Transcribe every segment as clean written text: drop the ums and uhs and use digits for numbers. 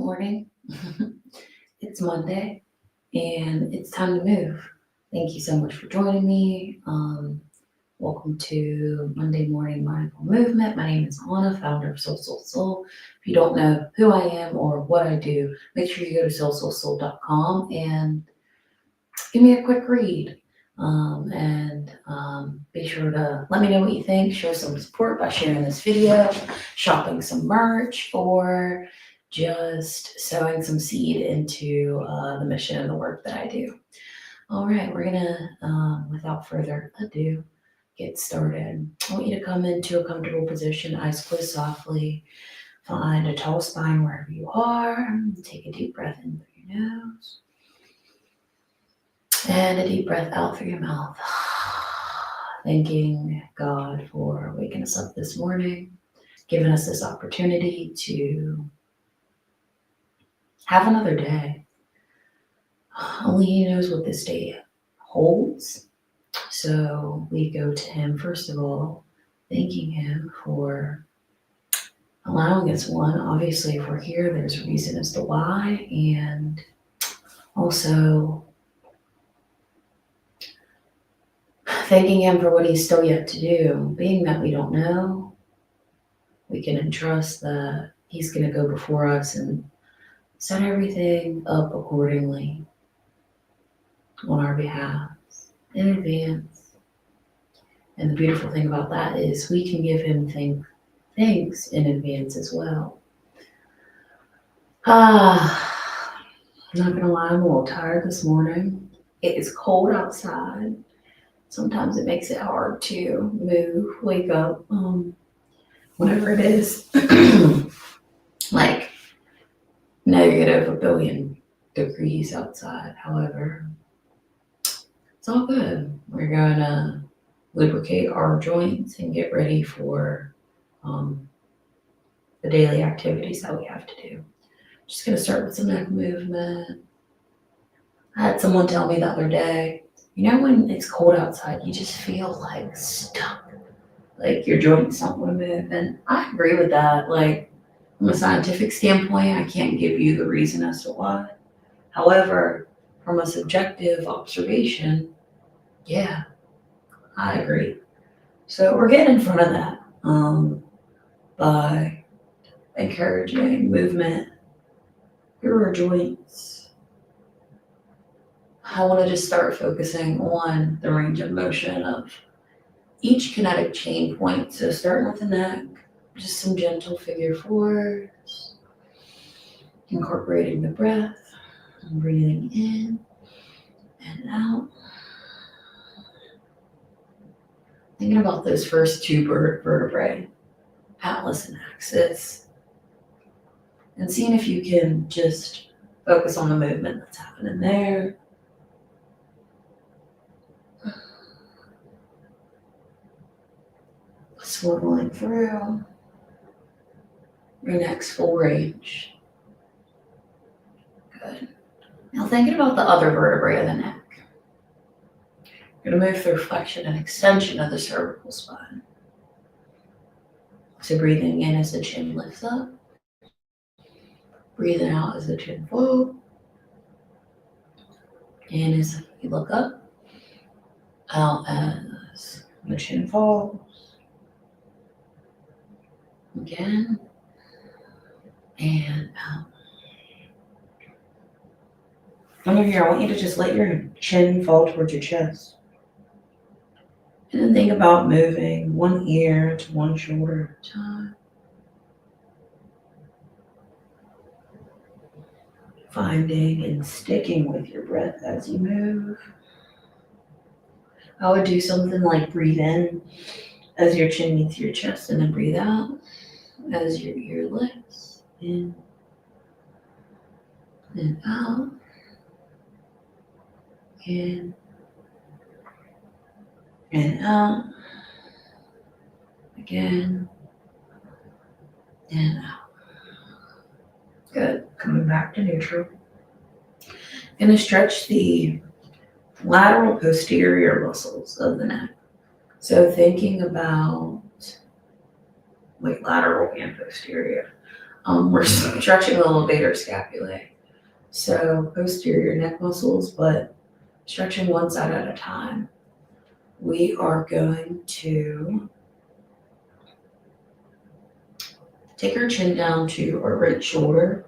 morning. It's Monday and it's time to move. Thank you so much for joining me. Welcome to Monday Morning Mindful Movement. My name is Anna, founder of Soul Soul Soul. If you don't know who I am or what I do, make sure you go to soulsoulsoul.com and give me a quick read. Be sure to let me know what you think. Show some support by sharing this video, shopping some merch, or just sowing some seed into the mission and the work that I do. All right, we're gonna, without further ado, get started. I want you to come into a comfortable position, eyes closed softly. Find a tall spine wherever you are. Take a deep breath in through your nose. And a deep breath out through your mouth. Thanking God for waking us up this morning, giving us this opportunity to have another day. Only He knows what this day holds. So we go to Him, first of all, thanking Him for allowing us one. Obviously, if we're here, there's a reason as to why. And also thanking Him for what He's still yet to do. Being that we don't know, we can entrust that He's going to go before us and set everything up accordingly on our behalf in advance. And the beautiful thing about that is we can give Him thanks in advance as well. I'm not going to lie, I'm a little tired this morning. It is cold outside. Sometimes it makes it hard to move, wake up, whatever it is. Like -1 billion degrees outside. However, it's all good. We're going to lubricate our joints and get ready for the daily activities that we have to do. Just going to start with some neck movement. I had someone tell me the other day, you know, when it's cold outside, you just feel like stuck, like your joints don't want to move. And I agree with that. Like, from a scientific standpoint, I can't give you the reason as to why. However, from a subjective observation, yeah, I agree. So we're getting in front of that by encouraging movement through our joints. I want to just start focusing on the range of motion of each kinetic chain point. So starting with the neck, just some gentle figure fours, incorporating the breath, and breathing in and out. Thinking about those first two vertebrae, atlas and axis, and seeing if you can just focus on the movement that's happening there. Swiveling through your next full range. Good. Now thinking about the other vertebrae of the neck. You're going to move through flexion and extension of the cervical spine. So breathing in as the chin lifts up. Breathing out as the chin falls. In as you look up. Out as the chin falls. Again. And out. Under here, I want you to just let your chin fall towards your chest. And then think about moving one ear to one shoulder at a time. Finding and sticking with your breath as you move. I would do something like breathe in as your chin meets your chest, and then breathe out as your ear lifts. In and out. In and out. Again. And out. Good. Coming back to neutral. Going to stretch the lateral posterior muscles of the neck. So thinking about like lateral and posterior. We're stretching the levator scapulae, so posterior neck muscles, but stretching one side at a time. We are going to take our chin down to our right shoulder.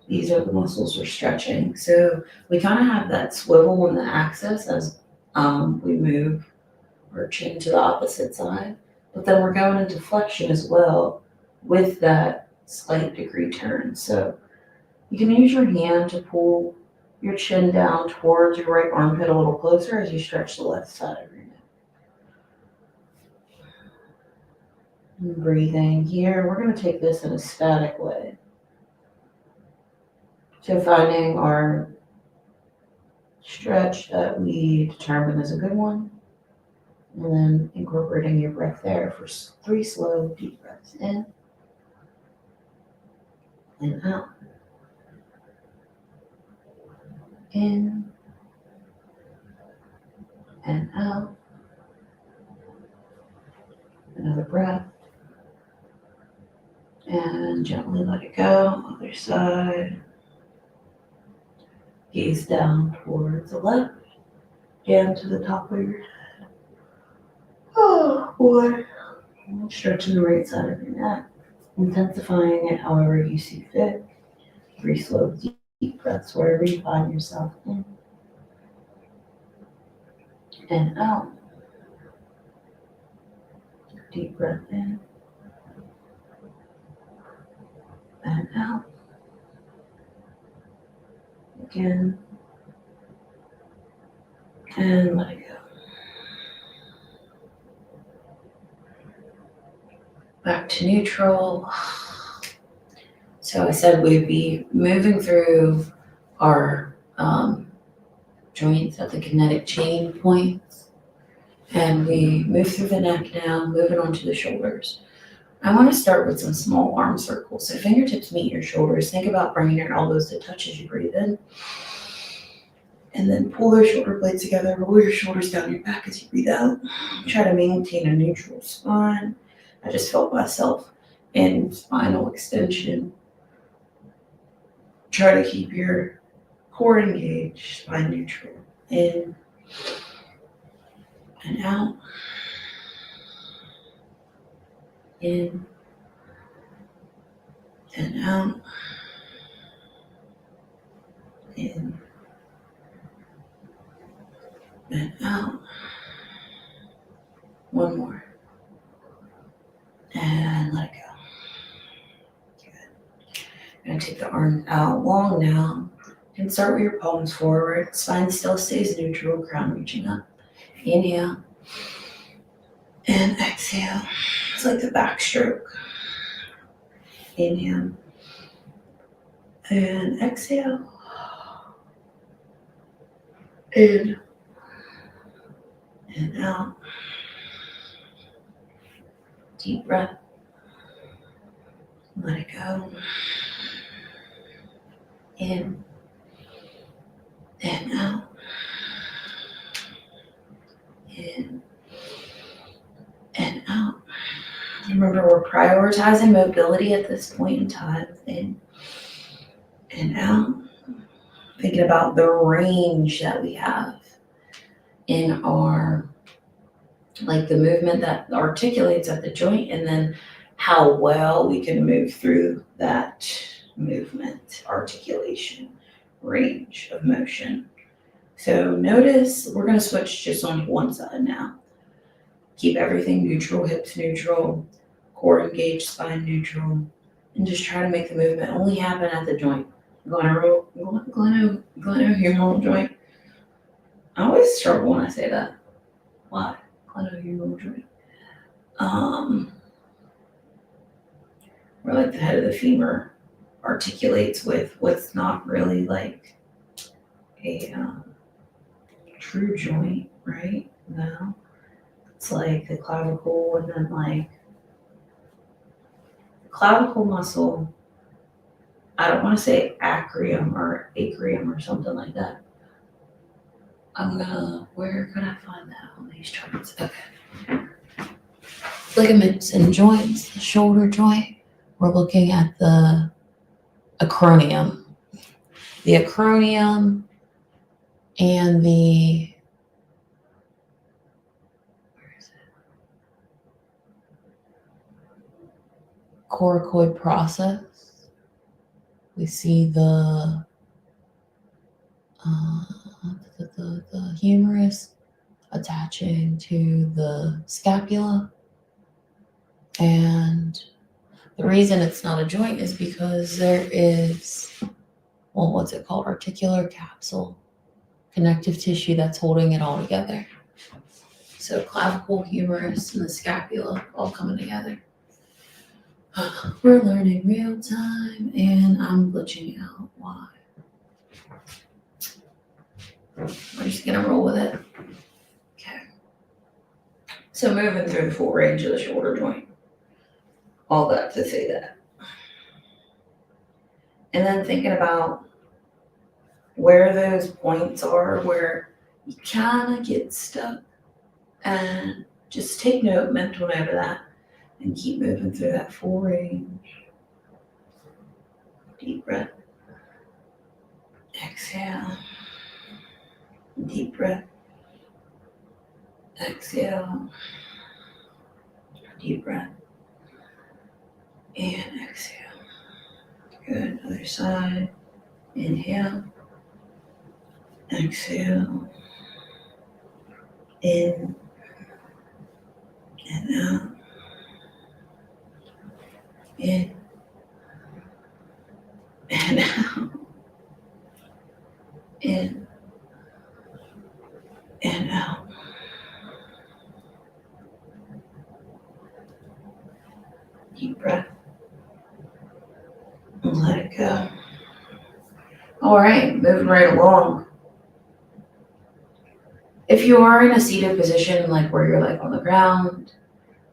These are the muscles we're stretching. So we kind of have that swivel on the axis as we move our chin to the opposite side. But then we're going into flexion as well with that slight degree turn. So you can use your hand to pull your chin down towards your right armpit a little closer as you stretch the left side of your neck. And breathing here, we're going to take this in a static way. So finding our stretch that we determine is a good one, and then incorporating your breath there for 3 slow, deep breaths in and out. In and out. Another breath. And gently let it go. Other side. Gaze down towards the left. Down to the top of your head. Oh boy. Stretching the right side of your neck. Intensifying it however you see fit. 3 slow, deep breaths wherever you find yourself in and out. Deep breath in and out. Again. And let it go. Back to neutral. So I said we'd be moving through our joints at the kinetic chain points. And we move through the neck now, moving on to the shoulders. I want to start with some small arm circles. So fingertips meet your shoulders. Think about bringing your elbows to touch as you breathe in. And then pull those shoulder blades together. Roll your shoulders down your back as you breathe out. Try to maintain a neutral spine. I just felt myself in spinal extension. Try to keep your core engaged, spine neutral. In and out. In and out. In and out. One more. And let it go. Good. I'm going to take the arm out long now. And start with your palms forward. Spine still stays neutral, crown reaching up. Inhale. And exhale. It's like the backstroke. Inhale. And exhale. In and out. Deep breath. Let it go. In and out. In and out. Remember, we're prioritizing mobility at this point in time. In and out. Thinking about the range that we have in our, like the movement that articulates at the joint, and then how well we can move through that movement, articulation, range of motion. So notice we're going to switch just on one side now. Keep everything neutral, hips neutral, core engaged, spine neutral, and just try to make the movement only happen at the joint. Glenohumeral joint. I always struggle when I say that. Why? Glenohumeral joint. Where like the head of the femur articulates with what's not really like a true joint, right? No. It's like the clavicle, and then like the clavicle muscle. I don't want to say acromion or acromion or something like that. Where could I find that on these charts? Okay. Ligaments and joints, the shoulder joint, we're looking at the acromion. The acromion and the coracoid process. We see the humerus attaching to the scapula. And the reason it's not a joint is because there is, well, what's it called? Articular capsule, connective tissue that's holding it all together. So clavicle, humerus, and the scapula all coming together. We're learning real time, and I'm glitching out. Why? We're just gonna roll with it. Okay. So moving through the full range of the shoulder joint. All that to say that. And then thinking about where those points are where you kind of get stuck, and just take note, mental note of that, and keep moving through that full range. Deep breath. Exhale. Deep breath. Exhale. Deep breath. And exhale. Good. Other side. Inhale. Exhale. In and out. In and out. In and out. Deep breath. And let it go. All right, moving right along. If you are in a seated position, like where you're like on the ground,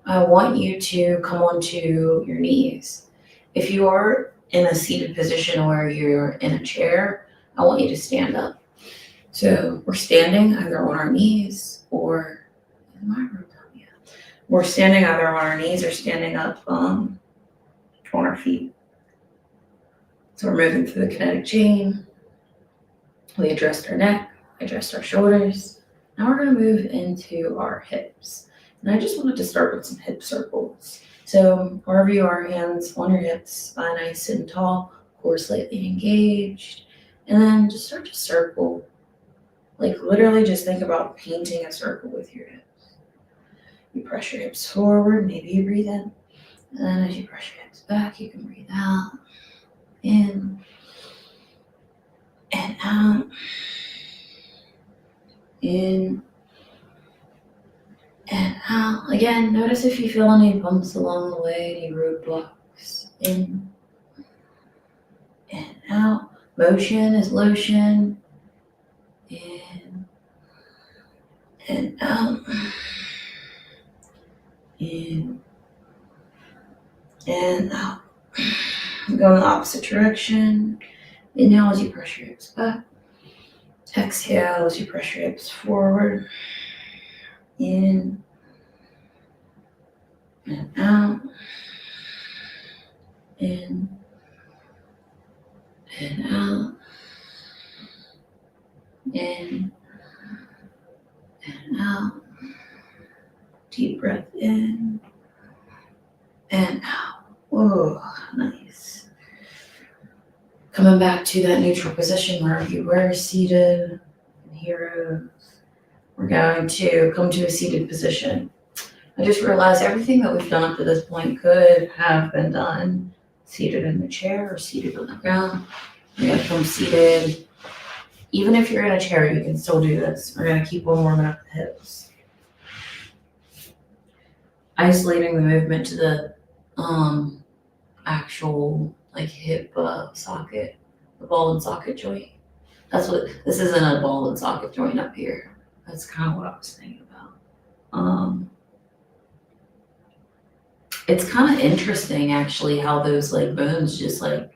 I want you to come onto your knees. If you are in a seated position where you're in a chair, I want you to stand up. So we're standing either on our knees or in my room. Yeah. We're standing either on our knees or standing up on our feet. So we're moving through the kinetic chain. We addressed our neck, addressed our shoulders. Now we're going to move into our hips. And I just wanted to start with some hip circles. So wherever you are, hands on your hips, spine nice and tall, core slightly engaged. And then just start to circle. Like literally just think about painting a circle with your hips. You press your hips forward, maybe you breathe in. And then as you press your hips back, you can breathe out. In and out. In and out. Again, notice if you feel any bumps along the way, any roadblocks. In and out. Motion is lotion. In and out. In and out. Go in the opposite direction. Inhale as you press your hips back. Exhale as you press your hips forward. In and out. In and out. In and out. Deep breath in and out. Whoa, nice. Coming back to that neutral position where you were seated in heroes. We're going to come to a seated position. I just realized everything that we've done up to this point could have been done seated in the chair or seated on the ground. We're going to come seated. Even if you're in a chair, you can still do this. We're going to keep on warming up the hips. Isolating the movement to the actual like hip socket, the ball and socket joint. That's what, this isn't a ball and socket joint up here. That's kind of what I was thinking about. It's kind of interesting actually how those like bones just like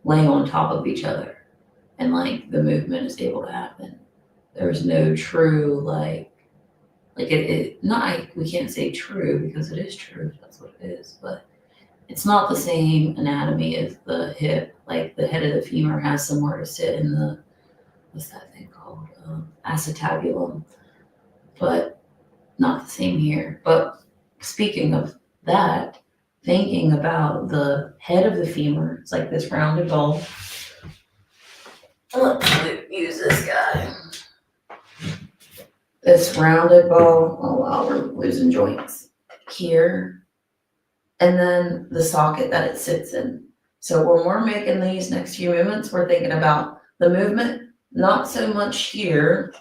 lay on top of each other and like the movement is able to happen. There's no true like it not, we can't say true because it is true, that's what it is, but It's not the same anatomy as the hip. Like the head of the femur has somewhere to sit in the, what's that thing called? Acetabulum. But not the same here. But speaking of that, thinking about the head of the femur, it's like this rounded ball. Let's use this guy. This rounded ball. Oh wow, we're losing joints here. And then the socket that it sits in. So when we're making these next few movements, we're thinking about the movement, not so much here,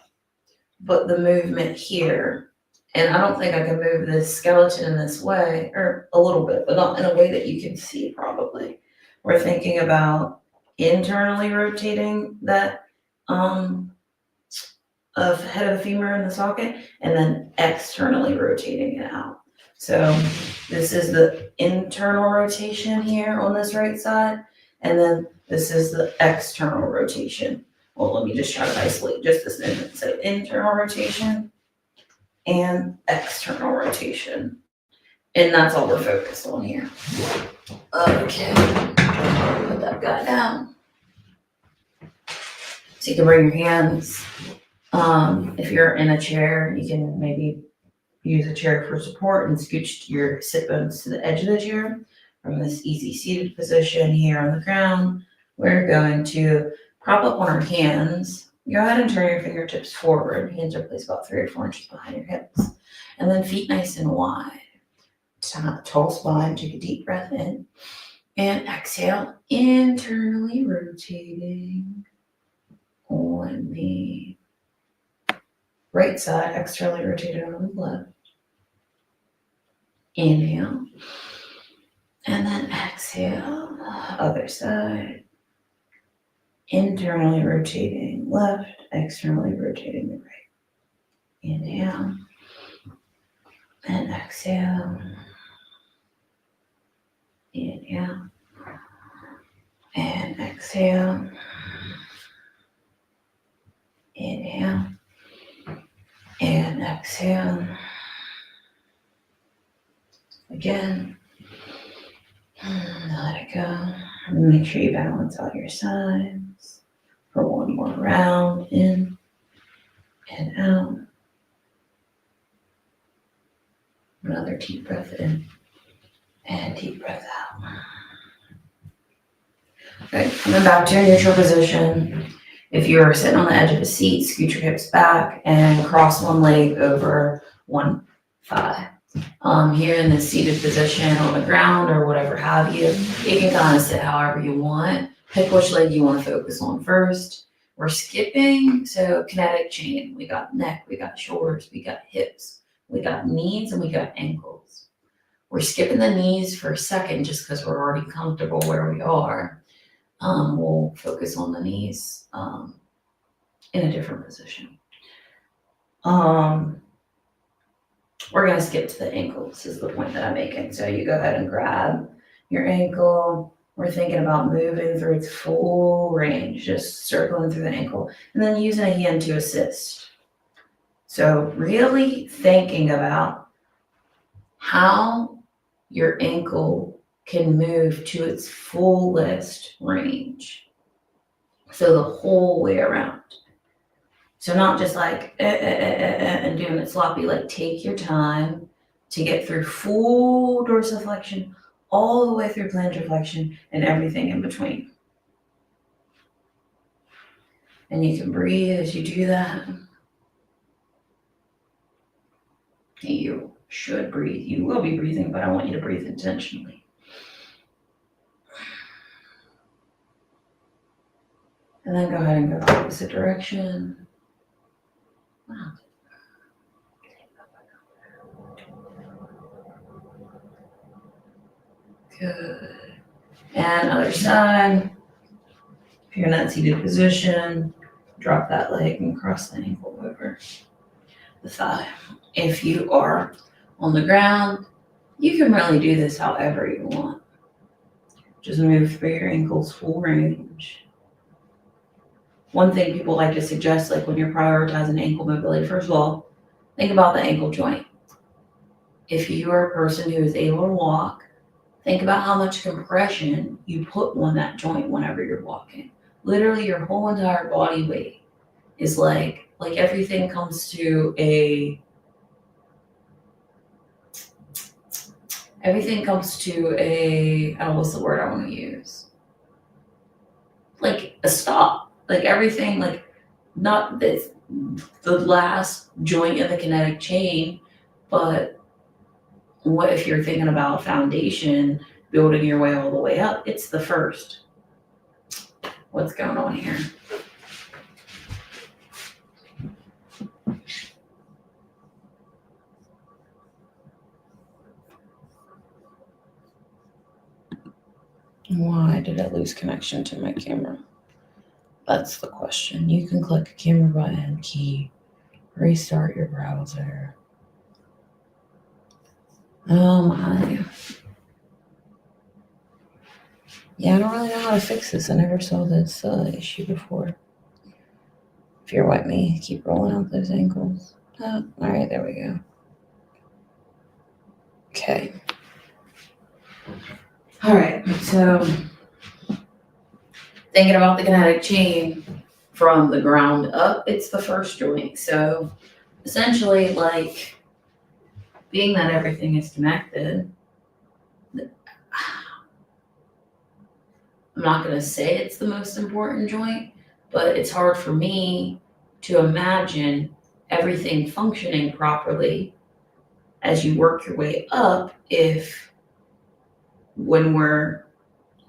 but the movement here. And I don't think I can move this skeleton in this way, or a little bit, but not in a way that you can see probably. We're thinking about internally rotating that of head of the femur in the socket, and then externally rotating it out. So this is the internal rotation here on this right side, and then this is the external rotation. Well, let me just try to isolate just this movement. So internal rotation and external rotation. And that's all we're focused on here. Okay, put that guy down. So you can bring your hands, if you're in a chair, you can maybe use a chair for support and scooch your sit bones to the edge of the chair. From this easy seated position here on the ground, we're going to prop up on our hands. Go ahead and turn your fingertips forward. Hands are placed about 3 or 4 inches behind your hips. And then feet nice and wide. Tall spine, take a deep breath in. And exhale, internally rotating on the right side, externally rotated on the left. Inhale. And then exhale, other side. Internally rotating left, externally rotating the right. Inhale. And exhale. Inhale. And exhale. Inhale. And exhale. Again. Let it go. Make sure you balance out your sides for one more round. In and out. Another deep breath in and deep breath out. Okay, coming back to your neutral position. If you're sitting on the edge of a seat, scoot your hips back and cross one leg over one thigh. Here in the seated position on the ground or whatever have you, you can kind of sit however you want. Pick which leg you want to focus on first. We're skipping, so kinetic chain. We got neck, we got shoulders, we got hips, we got knees, and we got ankles. We're skipping the knees for a second just because we're already comfortable where we are. We'll focus on the knees in a different position. We're going to skip to the ankles is the point that I'm making. So you go ahead and grab your ankle. We're thinking about moving through its full range, just circling through the ankle, and then using a hand to assist. So really thinking about how your ankle can move to its fullest range. So the whole way around. So not just like and doing it sloppy, like take your time to get through full dorsiflexion, all the way through plantar flexion and everything in between. And you can breathe as you do that. You should breathe. You will be breathing, but I want you to breathe intentionally. And then go ahead and go the opposite direction. Wow. Good. And other side. If you're in that seated position, drop that leg and cross the ankle over the thigh. If you are on the ground, you can really do this however you want. Just move through your ankles full range. One thing people like to suggest, like when you're prioritizing ankle mobility, first of all, think about the ankle joint. If you are a person who is able to walk, Think about how much compression you put on that joint whenever you're walking. Literally your whole entire body weight is like everything comes to a I don't know what's the word I want to use. Like a stop. Like everything, like not this the last joint in the kinetic chain, but what if you're thinking about foundation, building your way all the way up? It's the first. What's going on here? Why did I lose connection to my camera? That's the question. You can click a camera button key, restart your browser. Oh my. Yeah, I don't really know how to fix this. I never saw this issue before. If you're like me, keep rolling out those ankles. Oh, all right, there we go. Okay. All right, so thinking about the kinetic chain from the ground up, it's the first joint. So essentially, like, being that everything is connected, I'm not going to say it's the most important joint, but it's hard for me to imagine everything functioning properly as you work your way up if when we're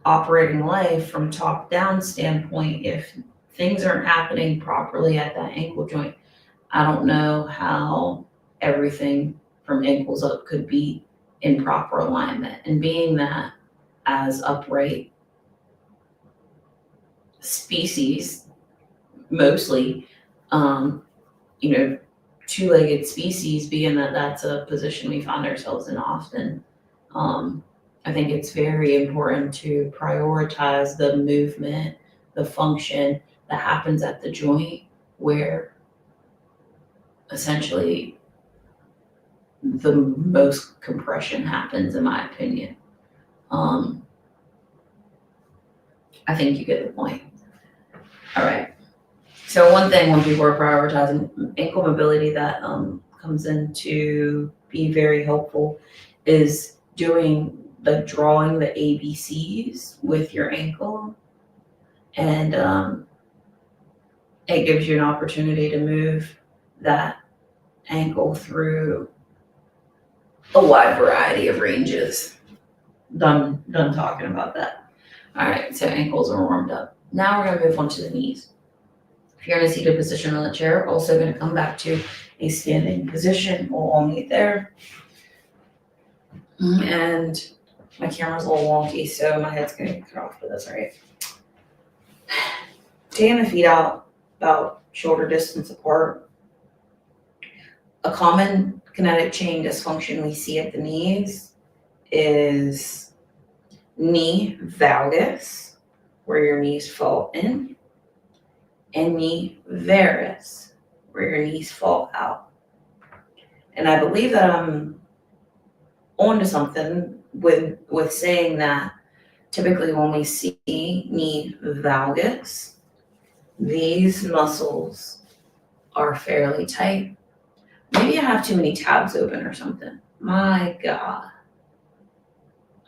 operating life from top down standpoint, if things aren't happening properly at that ankle joint, I don't know how everything from ankles up could be in proper alignment. And being that as upright species, mostly, two-legged species, being that that's a position we find ourselves in often, I think it's very important to prioritize the movement, the function that happens at the joint where essentially the most compression happens, in my opinion. I think you get the point. All right. So one thing when people are prioritizing ankle mobility that comes in to be very helpful is doing drawing the ABCs with your ankle, and it gives you an opportunity to move that ankle through a wide variety of ranges. Done talking about that. All right, so ankles are warmed up. Now we're gonna move on to the knees. If you're in a seated position on the chair, also gonna come back to a standing position. We'll all meet there. And my camera's a little wonky, so my head's gonna get cut off for this, all right? Taking the feet out about shoulder distance apart. A common kinetic chain dysfunction we see at the knees is knee valgus, where your knees fall in, and knee varus, where your knees fall out. And I believe that I'm onto something with saying that typically when we see knee valgus, these muscles are fairly tight. Maybe I have too many tabs open or something. My God.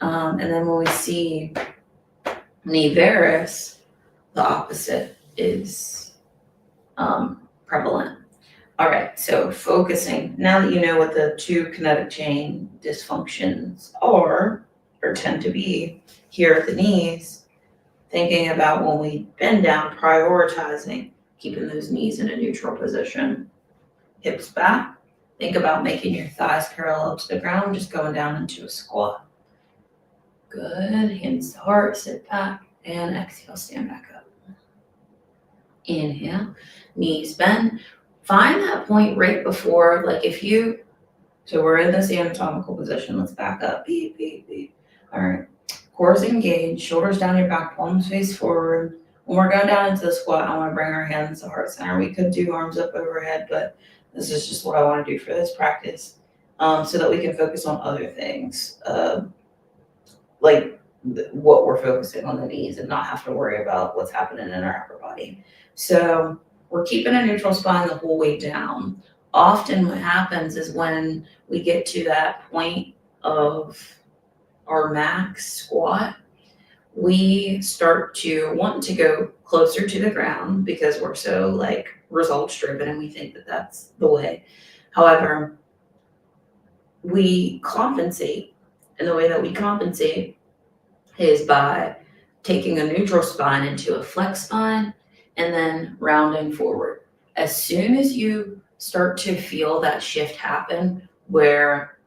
And then when we see knee varus, the opposite is prevalent. All right, so focusing, now that you know what the two kinetic chain dysfunctions are, or tend to be here at the knees, thinking about when we bend down, prioritizing keeping those knees in a neutral position. Hips back, think about making your thighs parallel to the ground, just going down into a squat. Good, hands to heart, sit back, and exhale, stand back up. Inhale, knees bend. Find that point right before, so we're in this anatomical position. Let's back up. Beep, beep, beep. All right. Core is engaged, shoulders down your back, palms face forward. When we're going down into the squat, I want to bring our hands to heart center. We could do arms up overhead, but this is just what I want to do for this practice, so that we can focus on other things, like what we're focusing on the knees and not have to worry about what's happening in our upper body. So we're keeping a neutral spine the whole way down. Often what happens is when we get to that point of our max squat, we start to want to go closer to the ground because we're so like results driven and we think that that's the way. However, we compensate, and the way that we compensate is by taking a neutral spine into a flex spine and then rounding forward. As soon as you start to feel that shift happen where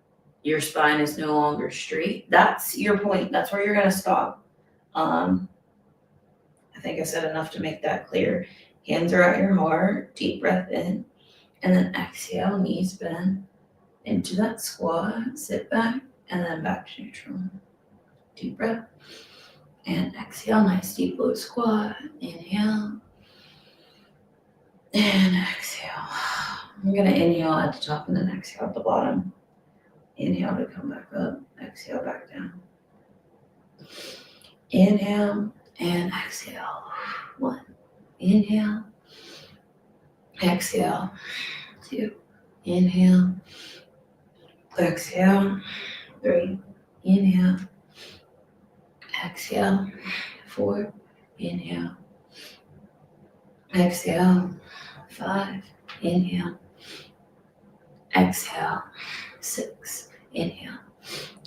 your spine is no longer straight, that's your point. That's where you're going to stop. I think I said enough to make that clear. Hands are at your heart, deep breath in, and then exhale, knees bend into that squat, sit back, and then back to neutral. Deep breath, and exhale, nice deep low squat, inhale, and exhale. I'm gonna inhale at the top and then exhale at the bottom. Inhale to come back up, exhale back down. Inhale and exhale. 1, inhale, exhale. 2, inhale, exhale. 3, inhale, exhale. 4, inhale, exhale. 5, inhale, exhale. 6, inhale.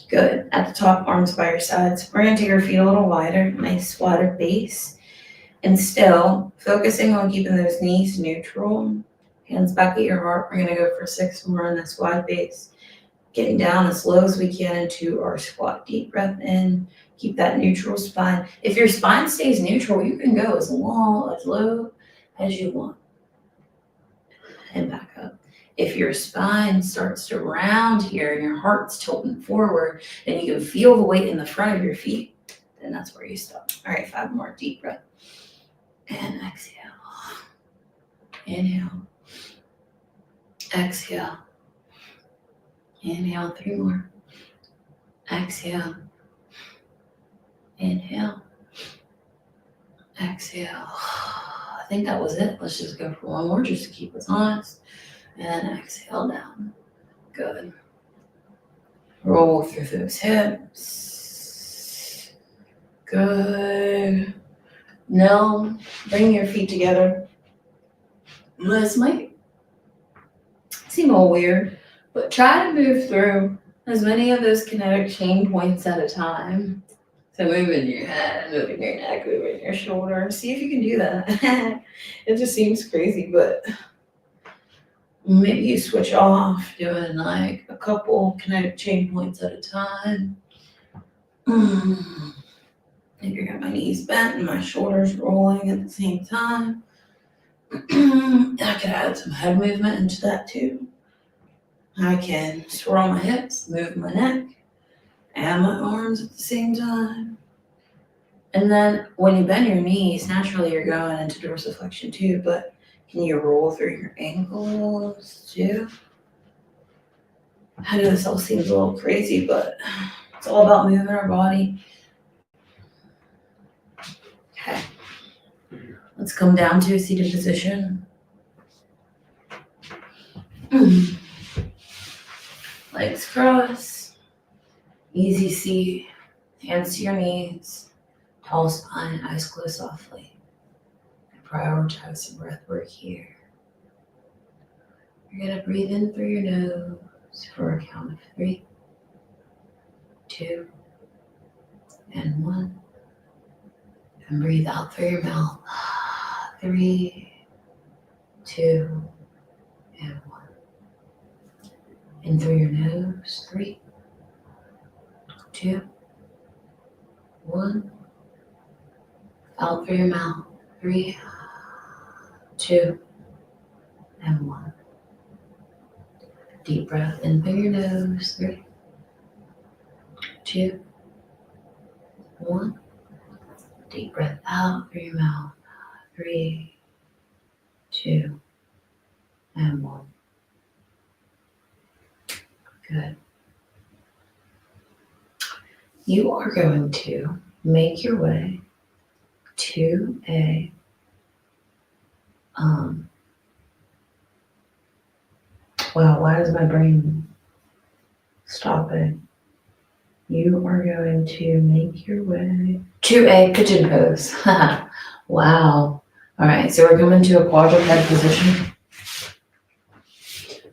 Good. At the top, arms by your sides. We're going to take our feet a little wider, nice squatted base. And still focusing on keeping those knees neutral. Hands back at your heart. We're going to go for 6 more on the squat base. Getting down as low as we can into our squat. Deep breath in. Keep that neutral spine. If your spine stays neutral, you can go as long, as low as you want. And back up. If your spine starts to round here and your heart's tilting forward and you can feel the weight in the front of your feet, then that's where you stop. All right, 5 more. Deep breath. And exhale. Inhale. Exhale. Inhale. 3 more. Exhale. Inhale. Exhale. I think that was it. Let's just go for 1 more just to keep us honest. And exhale down. Good. Roll through those hips. Good. Now, bring your feet together. This might seem all weird, but try to move through as many of those kinetic chain points at a time. So moving your head, moving your neck, moving your shoulder. See if you can do that. It just seems crazy, but maybe you switch off doing like a couple kinetic chain points at a time. Maybe I got my knees bent and my shoulders rolling at the same time. I could add some head movement into that too. I can swirl my hips, move my neck, and my arms at the same time. And then when you bend your knees, naturally you're going into dorsiflexion too, but can you roll through your ankles too? I know this all seems a little crazy, but it's all about moving our body. Okay. Let's come down to a seated position. Legs crossed. Easy seat. Hands to your knees. Tall spine, eyes closed softly. And prioritize some breath work here. You're going to breathe in through your nose for a count of 3, 2, and 1. And breathe out through your mouth. 3, 2, and 1. In through your nose. 3, 2, 1. Out through your mouth. 3, 2, and 1. Deep breath in through your nose. 3, 2, 1. Deep breath out through your mouth. 3, 2, and 1. Good. you are going to make your way to a wow, why is my brain stopping? You are going to make your way to a pigeon pose. Wow. All right, so we're coming to a quadruped position.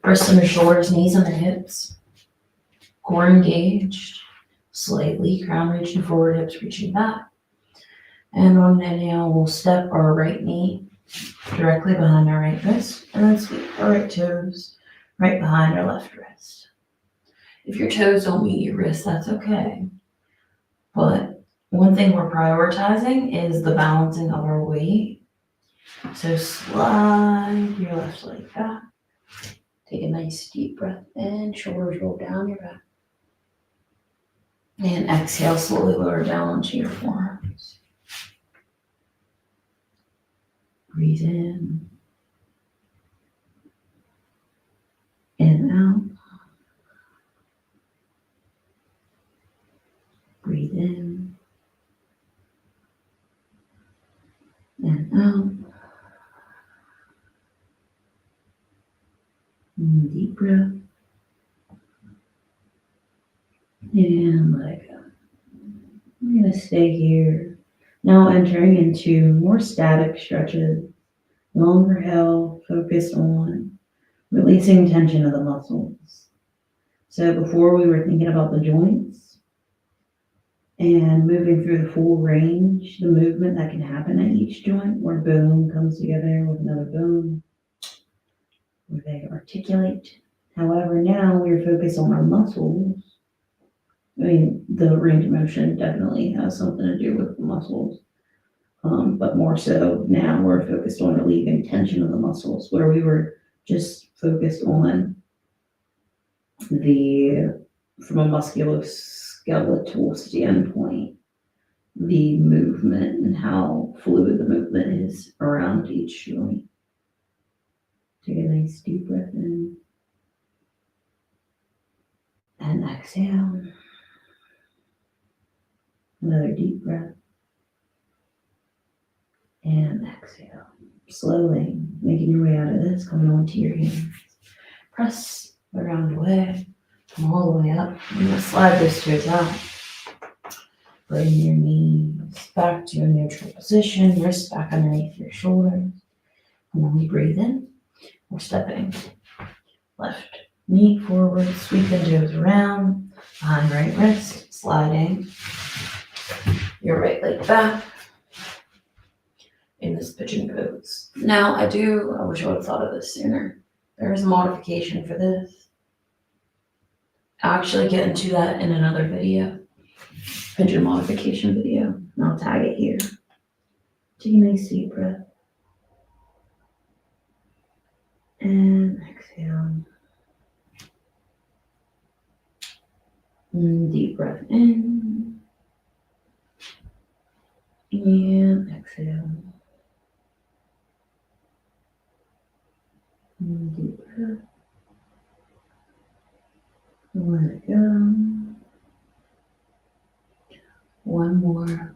Wrists on your shoulders, knees on the hips. Core engaged. Slightly crown reaching forward, hips reaching back. And on an inhale, we'll step our right knee directly behind our right wrist, and then sweep our right toes right behind our left wrist. If your toes don't meet your wrist, that's okay. But one thing we're prioritizing is the balancing of our weight. So slide your left leg back. Take a nice deep breath in, shoulders roll down your back. And exhale, slowly lower down onto your forearms. Breathe in and out. Breathe in and out. And deep breath. And let it go. I'm going to stay here. Now entering into more static stretches, longer held, focused on releasing tension of the muscles. So before we were thinking about the joints and moving through the full range, the movement that can happen at each joint, where bone comes together with another bone, where they articulate. However, now we're focused on our muscles. I mean, the range of motion definitely has something to do with the muscles. But more so now we're focused on relieving tension of the muscles, where we were just focused on from a musculoskeletal standpoint, the movement and how fluid the movement is around each joint. Take a nice deep breath in and exhale. Another deep breath and exhale. Slowly making your way out of this, coming onto your hands. Press around away, come all the way up. I'm going to slide those toes out. Bring your knees back to a neutral position, wrists back underneath your shoulders. And when we breathe in, we're stepping left knee forward, sweeping toes around, behind right wrist, sliding your right leg back in this pigeon pose. Now I wish I would have thought of this sooner. There's a modification for this. I'll actually get into that in another video, pigeon modification video, and I'll tag it here. Take a nice deep breath. And exhale. And deep breath in. And exhale. And deep breath. Let it go. One more.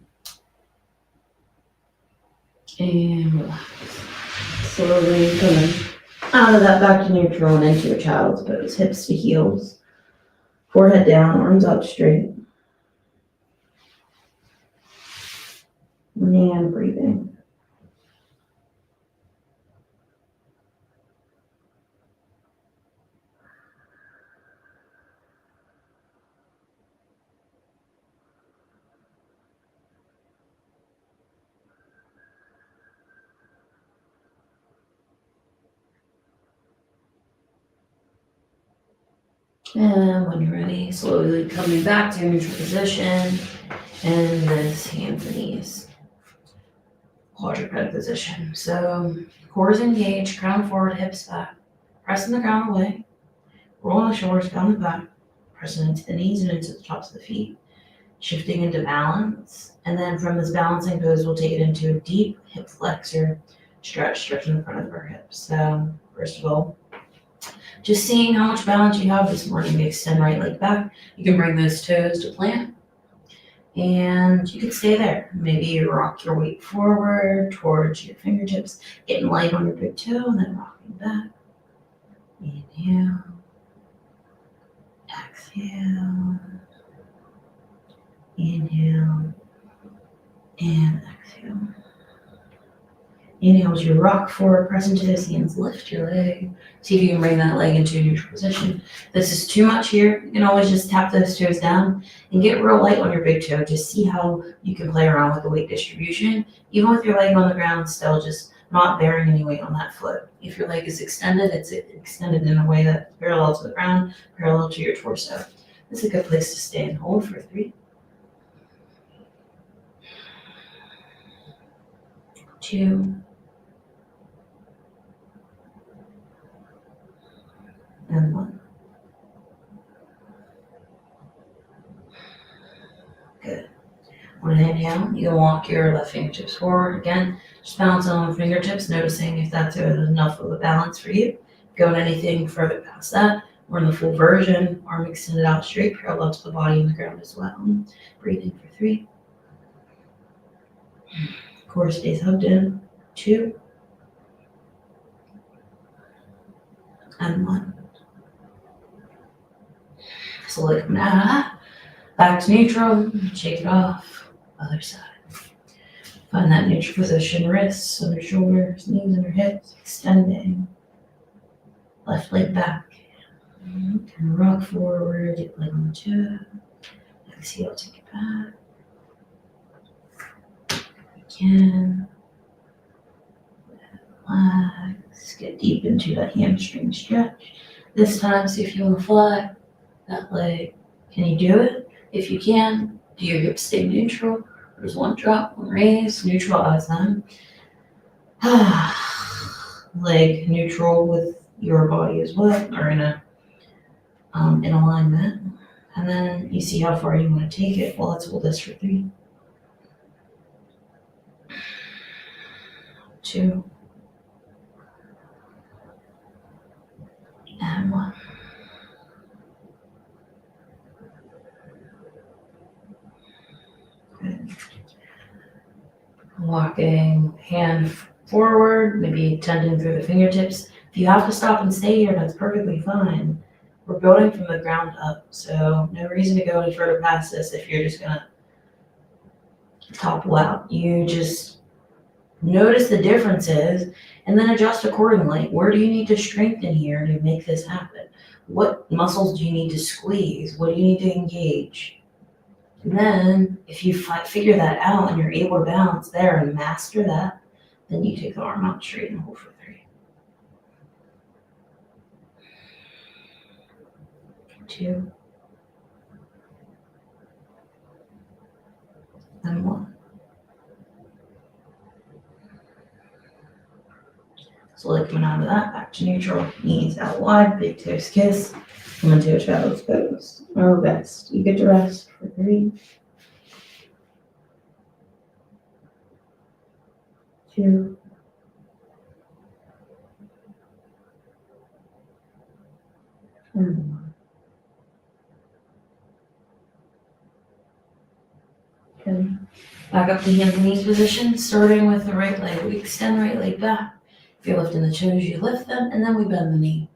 And relax. Slowly coming out of that back to neutral and into a child's pose. Hips to heels. Forehead down, arms out straight. And breathing. And when you're ready, slowly coming back to your neutral position and this hands and knees. Quadruped position. So core is engaged, crown forward, hips back. Pressing the ground away. Rolling the shoulders down the back. Pressing into the knees and into the tops of the feet. Shifting into balance. And then from this balancing pose, we'll take it into a deep hip flexor stretch, stretching the front of our hips. So first of all, just seeing how much balance you have this morning. You extend right leg back. You can bring those toes to plant. And you can stay there. Maybe you rock your weight forward towards your fingertips, getting light on your big toe, and then rocking back. Inhale, exhale, inhale, and exhale. Inhale as you rock forward, press into those hands, lift your leg. See if you can bring that leg into a neutral position. If this is too much here, you can always just tap those toes down and get real light on your big toe. Just see how you can play around with the weight distribution, even with your leg on the ground, still just not bearing any weight on that foot. If your leg is extended, it's extended in a way that's parallel to the ground, parallel to your torso. This is a good place to stay and hold for 3, 2, and 1. Good. On an inhale, you can walk your left fingertips forward again. Just balance on fingertips, noticing if that's enough of a balance for you. Going anything further past that, we're in the full version, arm extended out straight, parallel to the body and the ground as well. Breathing for 3. Core stays hugged in. 2, and 1. Slowly coming out of that. Back to neutral, shake it off, other side. Find that neutral position, wrists under shoulders, knees under hips, extending. Left leg back. And rock forward, get leg on the toe. Exhale, take it back. Again. Relax, get deep into that hamstring stretch. This time, see if you want to fly that leg. Can you do it? If you can, do your hips stay neutral? There's one drop, one raise, neutralize them. Leg neutral with your body as well, or in alignment. And then you see how far you want to take it. Well, let's hold this for 3, 2, and 1. Good. Walking hand forward, maybe tending through the fingertips. If you have to stop and stay here, that's perfectly fine. We're building from the ground up, so no reason to go any further past this if you're just gonna topple out. You just notice the differences and then adjust accordingly. Where do you need to strengthen here to make this happen? What muscles do you need to squeeze? What do you need to engage? And then if you figure that out and you're able to balance there and master that, then you take the arm out straight and hold for 3, 2, and 1. Slowly coming out of that, back to neutral, knees out wide, big toes kiss, come into a child's pose, or rest. You get to rest for 3, 2, and 1. Okay. Back up to hands and knees position, starting with the right leg. We extend the right leg back. If you're lifting the toes, you lift them, and then we bend the knee.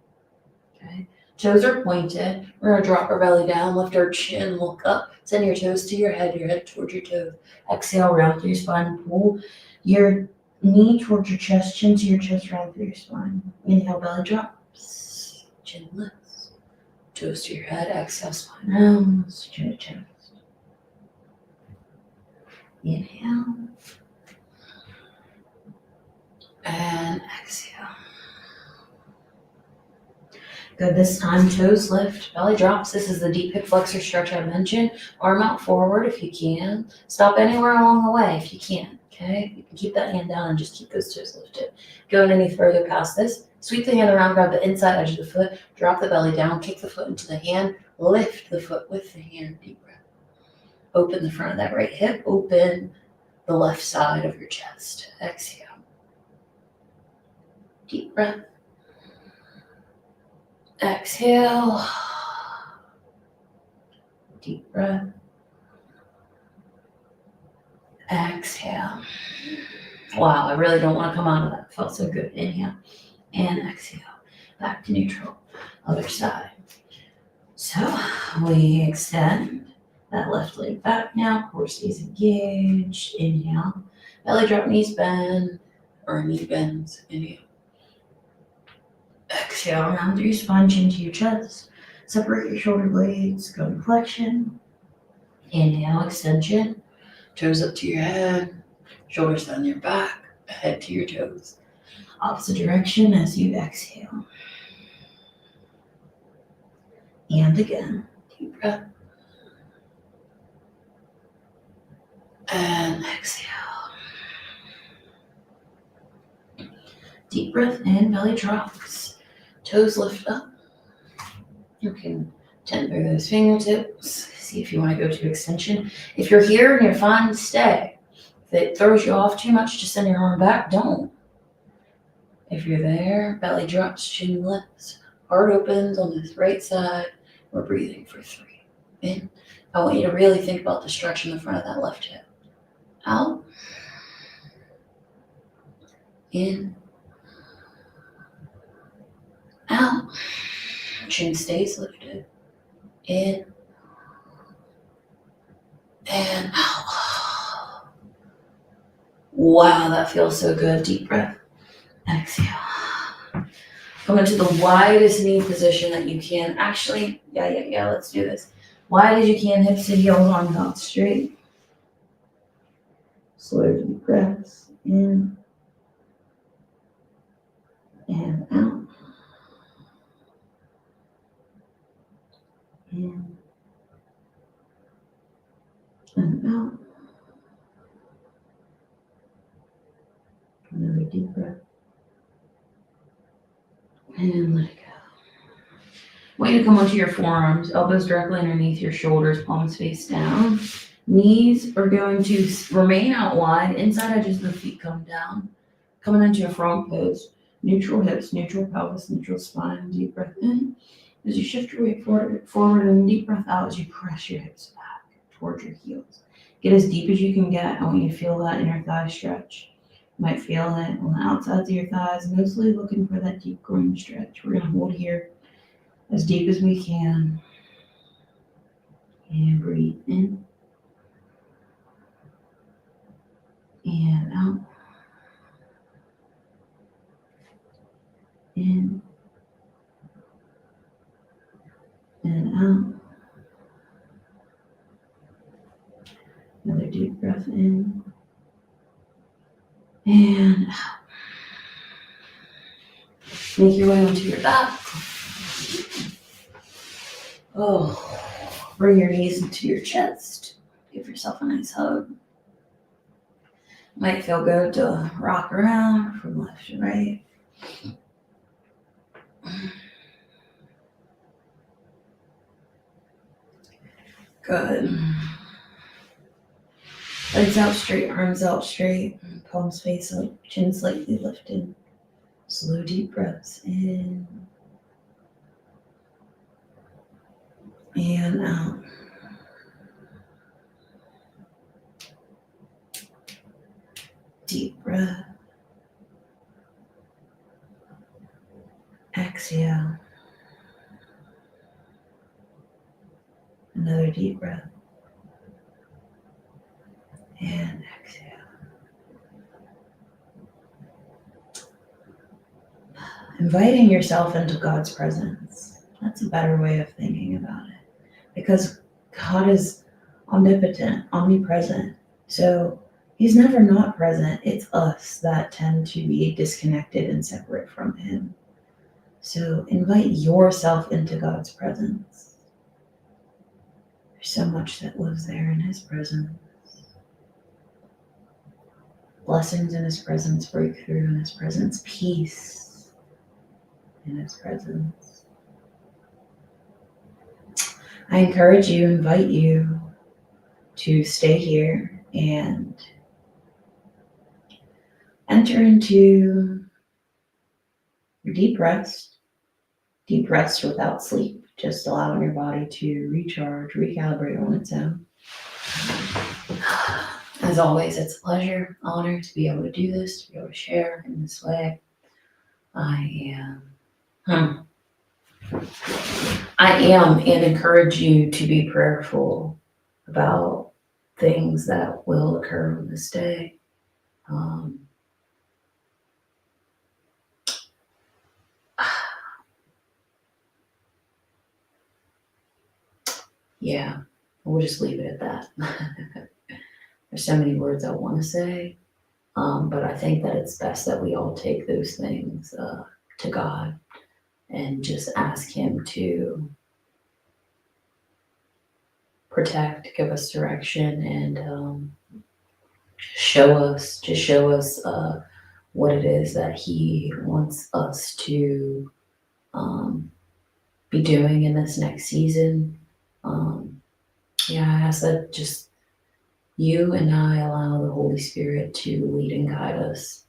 Okay. Toes are pointed. We're gonna drop our belly down, lift our chin, look up, send your toes to your head towards your toes. Exhale, round through your spine, pull your knee towards your chest, chin to your chest, round through your spine. Inhale, belly drops, chin lifts, toes to your head, exhale, spine rounds, chin to chest. Inhale, and exhale. Good, this time toes lift, belly drops. This is the deep hip flexor stretch I mentioned. Arm out forward if you can. Stop anywhere along the way if you can, okay? You can keep that hand down and just keep those toes lifted. Going any further past this, sweep the hand around, grab the inside edge of the foot, drop the belly down, kick the foot into the hand, lift the foot with the hand, deep breath. Open the front of that right hip, open the left side of your chest. Exhale. Deep breath. Exhale. Deep breath. Exhale. Wow, I really don't want to come out of that. Felt so good. Inhale and exhale. Back to neutral. Other side. So we extend that left leg back now. Core stays engaged. Inhale. Belly drop, knees bend. Or knee bends. Inhale. Exhale. Round through your spine, chin to your chest. Separate your shoulder blades. Go to flexion. Inhale, extension. Toes up to your head. Shoulders down your back. Head to your toes. Opposite direction as you exhale. And again. Deep breath. And exhale. Deep breath in, belly drops. Toes lift up. You can tender those fingertips. See if you want to go to extension. If you're here and you're fine, stay. If it throws you off too much, just send your arm back. Don't. If you're there, belly drops, chin lifts. Heart opens on this right side. We're breathing for 3. In. I want you to really think about the stretch in the front of that left hip. Out. In. Out. Chin stays lifted. In. And out. Wow, that feels so good. Deep breath. Exhale. Come into the widest knee position that you can. Actually, yeah, let's do this. Wide as you can, hips and heels, arms out straight. Slow deep breaths. In. And out. In. And out. Another deep breath. And let it go. I want you to come onto your forearms, elbows directly underneath your shoulders, palms face down. Knees are going to remain out wide. Inside edges of the feet come down. Coming into a front pose. Neutral hips, neutral pelvis, neutral spine. Deep breath in. As you shift your weight forward and deep breath out as you press your hips back towards your heels. Get as deep as you can get. I want you to feel that inner thigh stretch. You might feel it on the outsides of your thighs, mostly looking for that deep groin stretch. We're going to hold here as deep as we can. And breathe in. And out. In. And out. Another deep breath in. And out. Make your way onto your back. Oh, bring your knees into your chest. Give yourself a nice hug. Might feel good to rock around from left to right. Good. Legs out straight, arms out straight, palms face up, chin slightly lifted. Slow deep breaths in and out. Deep breath. Exhale. Another deep breath. And exhale. Inviting yourself into God's presence. That's a better way of thinking about it. Because God is omnipotent, omnipresent. So he's never not present. It's us that tend to be disconnected and separate from him. So invite yourself into God's presence. There's so much that lives there in his presence. Blessings in his presence, breakthrough in his presence, peace in his presence. I encourage you, invite you to stay here and enter into deep rest without sleep, just allowing your body to recharge, recalibrate on its own. As always, it's a pleasure, honor to be able to do this, to be able to share in this way. I am and encourage you to be prayerful about things that will occur on this day. Yeah, we'll just leave it at that. There's so many words I want to say, but I think that it's best that we all take those things to God and just ask Him to protect, give us direction, and show us what it is that He wants us to be doing in this next season. I ask that just you and I allow the Holy Spirit to lead and guide us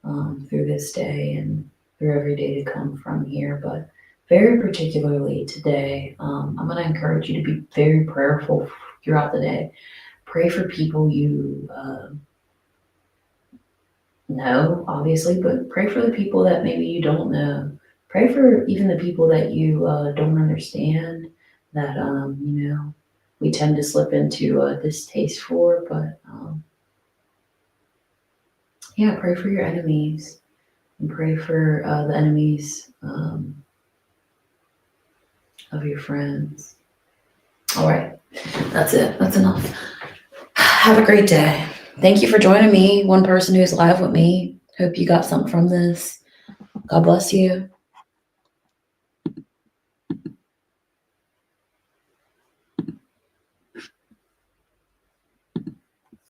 through this day and through every day to come from here. But very particularly today, I'm going to encourage you to be very prayerful throughout the day. Pray for people you know, obviously, but pray for the people that maybe you don't know. Pray for even the people that you don't understand, that, we tend to slip into a distaste for. But pray for your enemies and pray for the enemies of your friends. All right, that's it. That's enough. Have a great day. Thank you for joining me, one person who's live with me. Hope you got something from this. God bless you.